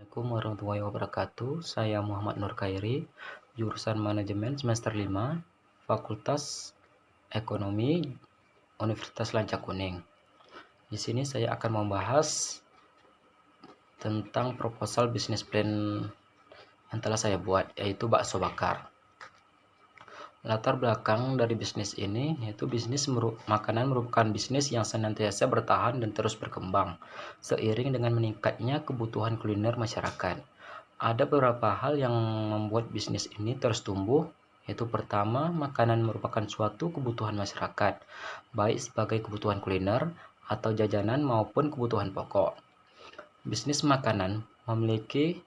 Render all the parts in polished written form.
Assalamualaikum warahmatullahi wabarakatuh. Saya Muhammad Nur Khairi, jurusan Manajemen semester 5, Fakultas Ekonomi, Universitas Lanca Kuning. Di sini saya akan membahas tentang proposal bisnis plan yang telah saya buat, yaitu bakso bakar. Latar belakang dari bisnis ini yaitu makanan merupakan bisnis yang senantiasa bertahan dan terus berkembang seiring dengan meningkatnya kebutuhan kuliner masyarakat. Ada beberapa hal yang membuat bisnis ini terus tumbuh, yaitu pertama, makanan merupakan suatu kebutuhan masyarakat, baik sebagai kebutuhan kuliner atau jajanan maupun kebutuhan pokok. Bisnis makanan memiliki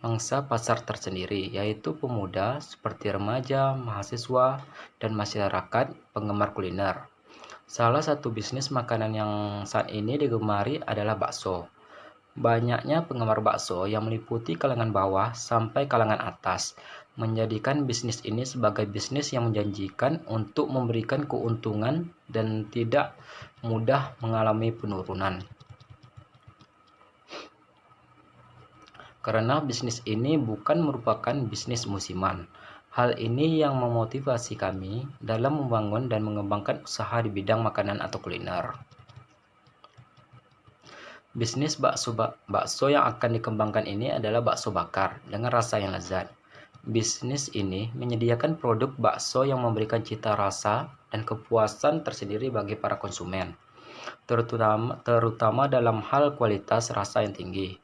mangsa pasar tersendiri, yaitu pemuda seperti remaja, mahasiswa, dan masyarakat penggemar kuliner. Salah satu bisnis makanan yang saat ini digemari adalah bakso. Banyaknya penggemar bakso yang meliputi kalangan bawah sampai kalangan atas, menjadikan bisnis ini sebagai bisnis yang menjanjikan untuk memberikan keuntungan dan tidak mudah mengalami penurunan. Karena bisnis ini bukan merupakan bisnis musiman. Hal ini yang memotivasi kami dalam membangun dan mengembangkan usaha di bidang makanan atau kuliner. Bisnis bakso yang akan dikembangkan ini adalah bakso bakar dengan rasa yang lezat. Bisnis ini menyediakan produk bakso yang memberikan cita rasa dan kepuasan tersendiri bagi para konsumen, terutama dalam hal kualitas rasa yang tinggi,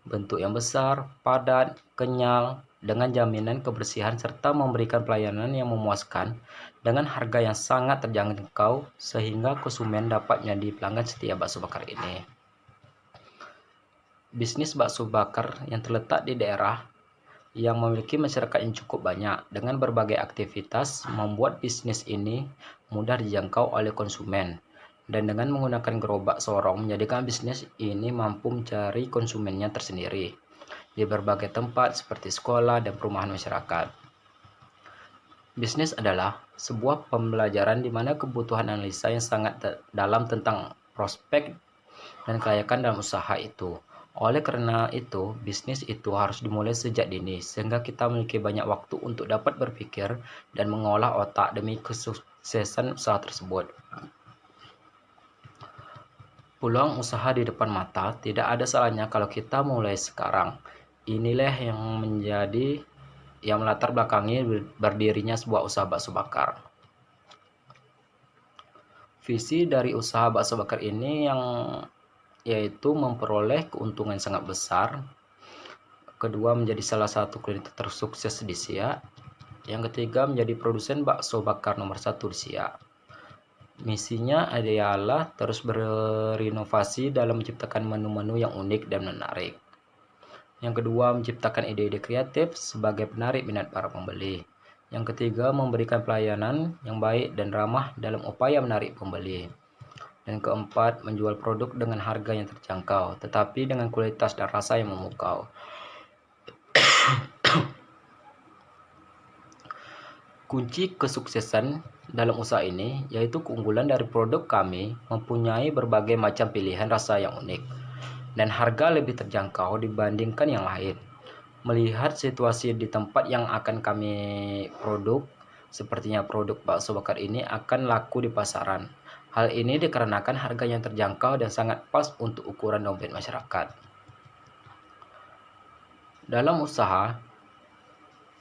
bentuk yang besar, padat, kenyal, dengan jaminan kebersihan serta memberikan pelayanan yang memuaskan dengan harga yang sangat terjangkau sehingga konsumen dapat menjadi pelanggan setia bakso bakar ini. Bisnis bakso bakar yang terletak di daerah yang memiliki masyarakat yang cukup banyak dengan berbagai aktivitas membuat bisnis ini mudah dijangkau oleh konsumen. Dan dengan menggunakan gerobak sorong menjadikan bisnis ini mampu mencari konsumennya tersendiri di berbagai tempat seperti sekolah dan perumahan masyarakat. Bisnis adalah sebuah pembelajaran di mana kebutuhan analisa yang sangat dalam tentang prospek dan kelayakan dalam usaha itu. Oleh karena itu, bisnis itu harus dimulai sejak dini, sehingga kita memiliki banyak waktu untuk dapat berpikir dan mengolah otak demi kesuksesan usaha tersebut. Peluang usaha di depan mata, tidak ada salahnya kalau kita mulai sekarang. Inilah yang melatar belakangi berdirinya sebuah usaha bakso bakar. Visi dari usaha bakso bakar ini yaitu memperoleh keuntungan sangat besar. Kedua, menjadi salah satu kuliner tersukses di Siak. Yang ketiga, menjadi produsen bakso bakar nomor 1 di Siak. Misinya adalah terus berinovasi dalam menciptakan menu-menu yang unik dan menarik. Yang kedua, menciptakan ide-ide kreatif sebagai penarik minat para pembeli. Yang ketiga, memberikan pelayanan yang baik dan ramah dalam upaya menarik pembeli. Dan keempat, menjual produk dengan harga yang terjangkau, tetapi dengan kualitas dan rasa yang memukau. Kunci kesuksesan dalam usaha ini yaitu keunggulan dari produk kami mempunyai berbagai macam pilihan rasa yang unik dan harga lebih terjangkau dibandingkan yang lain. Melihat situasi di tempat yang akan kami produk, sepertinya produk bakso bakar ini akan laku di pasaran. Hal ini dikarenakan harga yang terjangkau dan sangat pas untuk ukuran dompet masyarakat. Dalam usaha,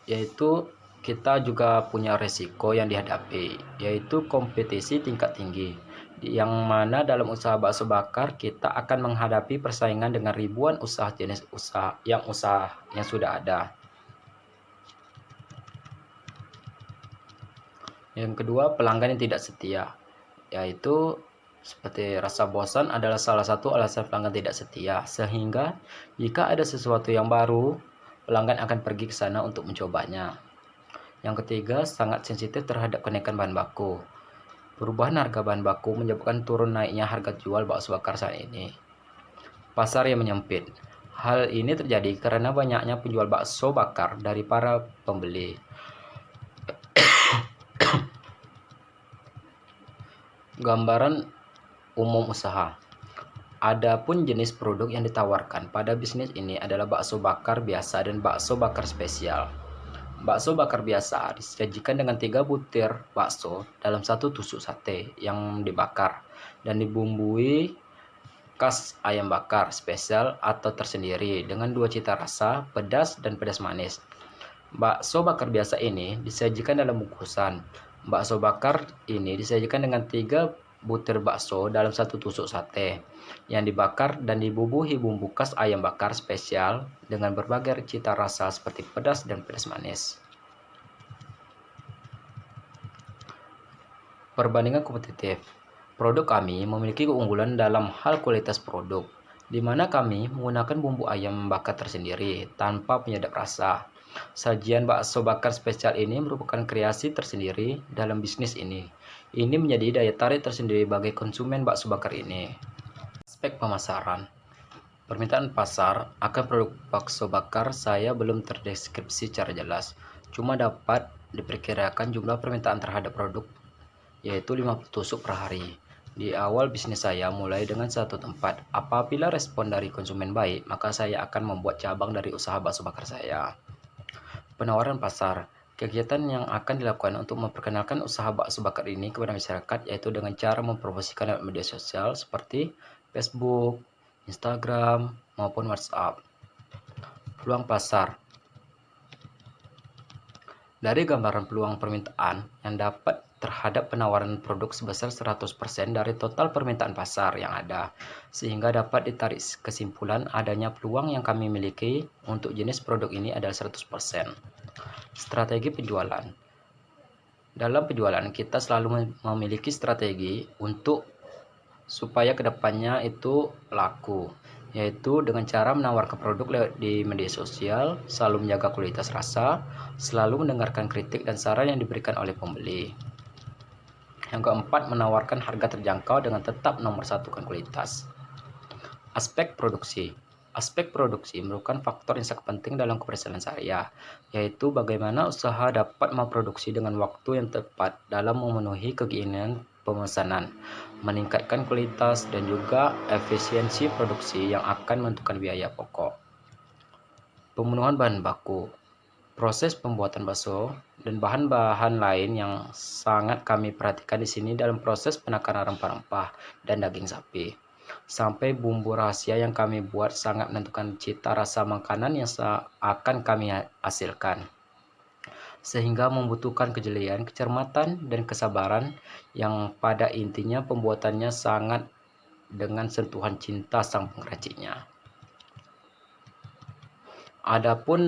yaitu kita juga punya resiko yang dihadapi, yaitu kompetisi tingkat tinggi, yang mana dalam usaha bakso bakar kita akan menghadapi persaingan dengan ribuan usaha jenis usaha yang sudah ada. Yang kedua, pelanggan yang tidak setia, yaitu seperti rasa bosan adalah salah satu alasan pelanggan tidak setia, sehingga jika ada sesuatu yang baru, pelanggan akan pergi ke sana untuk mencobanya. Yang ketiga, sangat sensitif terhadap kenaikan bahan baku. Perubahan harga bahan baku menyebabkan turun naiknya harga jual bakso bakar saat ini. Pasar yang menyempit. Hal ini terjadi karena banyaknya penjual bakso bakar dari para pembeli. Gambaran umum usaha. Adapun jenis produk yang ditawarkan pada bisnis ini adalah bakso bakar biasa dan bakso bakar spesial. Bakso bakar biasa disajikan dengan 3 butir bakso dalam satu tusuk sate yang dibakar dan dibumbui khas ayam bakar spesial atau tersendiri dengan 2 cita rasa, pedas dan pedas manis. Bakso bakar biasa ini disajikan dalam bungkusan. Bakso bakar ini disajikan dengan 3 butir bakso dalam satu tusuk sate yang dibakar dan dibubuhi bumbu khas ayam bakar spesial dengan berbagai cita rasa seperti pedas dan pedas manis. Perbandingan kompetitif. Produk kami memiliki keunggulan dalam hal kualitas produk, di mana kami menggunakan bumbu ayam bakar tersendiri tanpa penyedap rasa. Sajian bakso bakar spesial ini merupakan kreasi tersendiri dalam bisnis ini. Ini menjadi daya tarik tersendiri bagi konsumen bakso bakar ini. Aspek pemasaran. Permintaan pasar akan produk bakso bakar saya belum terdeskripsi secara jelas, cuma dapat diperkirakan jumlah permintaan terhadap produk yaitu 50 tusuk per hari. Di awal bisnis saya mulai dengan satu tempat. Apabila respon dari konsumen baik, maka saya akan membuat cabang dari usaha bakso bakar saya. Penawaran pasar. Kegiatan yang akan dilakukan untuk memperkenalkan usaha bakso bakar ini kepada masyarakat yaitu dengan cara mempromosikan lewat media sosial seperti Facebook, Instagram, maupun WhatsApp. Peluang pasar. Dari gambaran peluang permintaan yang dapat terhadap penawaran produk sebesar 100% dari total permintaan pasar yang ada, sehingga dapat ditarik kesimpulan adanya peluang yang kami miliki untuk jenis produk ini adalah 100%. Strategi penjualan. Dalam penjualan kita selalu memiliki strategi untuk supaya kedepannya itu laku, yaitu dengan cara menawarkan produk di media sosial, selalu menjaga kualitas rasa, selalu mendengarkan kritik dan saran yang diberikan oleh pembeli. Yang keempat, menawarkan harga terjangkau dengan tetap nomor satukan kualitas. Aspek produksi. Aspek produksi merupakan faktor yang sangat penting dalam keberhasilan saya, yaitu bagaimana usaha dapat memproduksi dengan waktu yang tepat dalam memenuhi keinginan pemesanan, meningkatkan kualitas dan juga efisiensi produksi yang akan menentukan biaya pokok. Pemenuhan bahan baku. Proses pembuatan bakso dan bahan-bahan lain yang sangat kami perhatikan di sini dalam proses penakaran rempah-rempah dan daging sapi. Sampai bumbu rahasia yang kami buat sangat menentukan cita rasa makanan yang akan kami hasilkan. Sehingga membutuhkan kejelian, kecermatan, dan kesabaran yang pada intinya pembuatannya sangat dengan sentuhan cinta sang pengraciknya. Adapun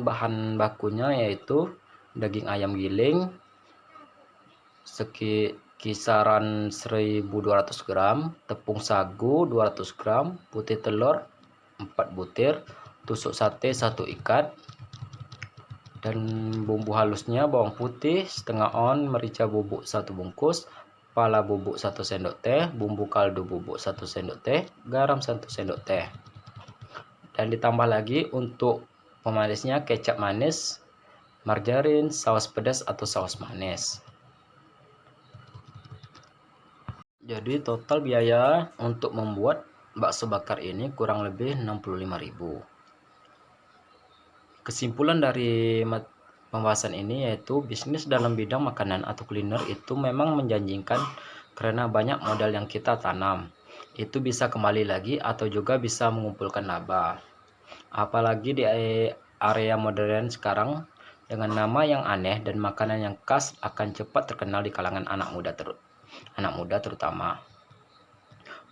bahan bakunya yaitu daging ayam giling kisaran 1200 gram, tepung sagu 200 gram, putih telur 4 butir, tusuk sate 1 ikat, dan bumbu halusnya bawang putih setengah on, merica bubuk 1 bungkus, pala bubuk 1 sendok teh, bumbu kaldu bubuk 1 sendok teh, garam 1 sendok teh. Dan ditambah lagi untuk pemanisnya kecap manis, margarin, saus pedas atau saus manis. Jadi total biaya untuk membuat bakso bakar ini kurang lebih 65.000. Kesimpulan dari pembahasan ini yaitu bisnis dalam bidang makanan atau kuliner itu memang menjanjikan karena banyak modal yang kita tanam. Itu bisa kembali lagi atau juga bisa mengumpulkan laba. Apalagi di area modern sekarang dengan nama yang aneh dan makanan yang khas akan cepat terkenal di kalangan anak muda terutama.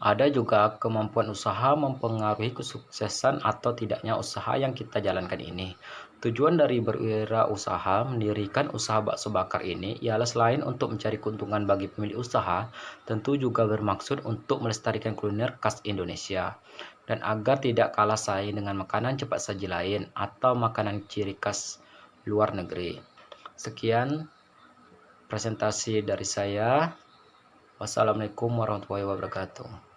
Ada juga kemampuan usaha mempengaruhi kesuksesan atau tidaknya usaha yang kita jalankan ini. Tujuan dari berwirausaha mendirikan usaha bakso bakar ini ialah selain untuk mencari keuntungan bagi pemilik usaha, tentu juga bermaksud untuk melestarikan kuliner khas Indonesia dan agar tidak kalah saing dengan makanan cepat saji lain atau makanan ciri khas luar negeri. Sekian presentasi dari saya. Wassalamualaikum warahmatullahi wabarakatuh.